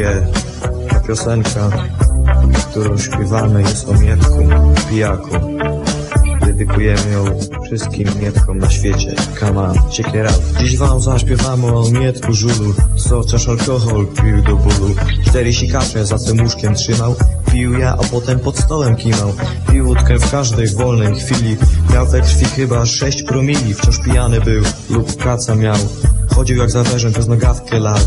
mówię, ta piosenka, którą śpiewamy, jest o Mietku, pijaku. Dedykujemy ją wszystkim Mietkom na świecie. Come on, check it out. Dziś wam zaśpiewamy o Mietku żulu, co wciąż alkohol pił do bólu. 4 sikacze za tym łóżkiem trzymał. Pił ja, a potem pod stołem kimał. Pił łódkę w każdej wolnej chwili. Miał we krwi chyba 6 promili. Wciąż pijany był lub kaca miał. Chodził jak zawerzem, przez nogawkę lał.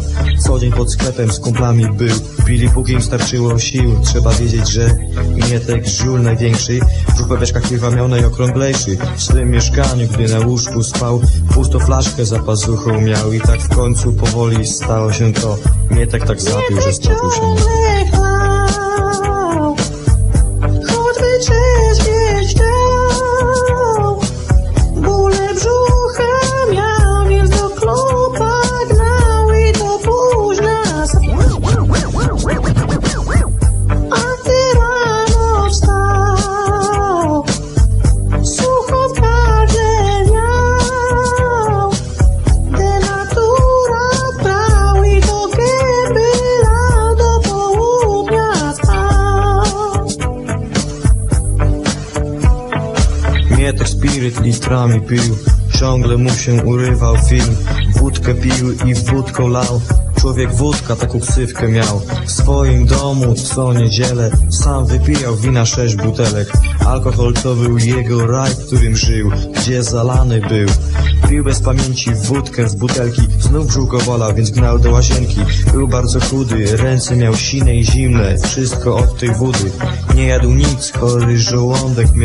Co dzień pod sklepem z kumplami był. Pili póki im starczyło sił. Trzeba wiedzieć, że Mietek żul największy. Brzuch we wieszkach piwa miał najokrąglejszy. W swym mieszkaniu, gdy na łóżku spał, pusto flaszkę za pazuchą miał. I tak w końcu powoli stało się to. Mietek tak zapił, że stopił się. Mietek spiryt litrami pił, ciągle mu się urywał film. Wódkę pił i wódką lał. Człowiek wódka, taką ksywkę miał. W swoim domu co niedzielę sam wypijał wina 6 butelek. Alkohol to był jego raj, w którym żył, gdzie zalany był. Pił bez pamięci wódkę z butelki. Znów brzuch go bolał, więc gnał do łazienki. Był bardzo chudy, ręce miał sine i zimne. Wszystko od tej wody. Nie jadł nic, chory żołądek miał.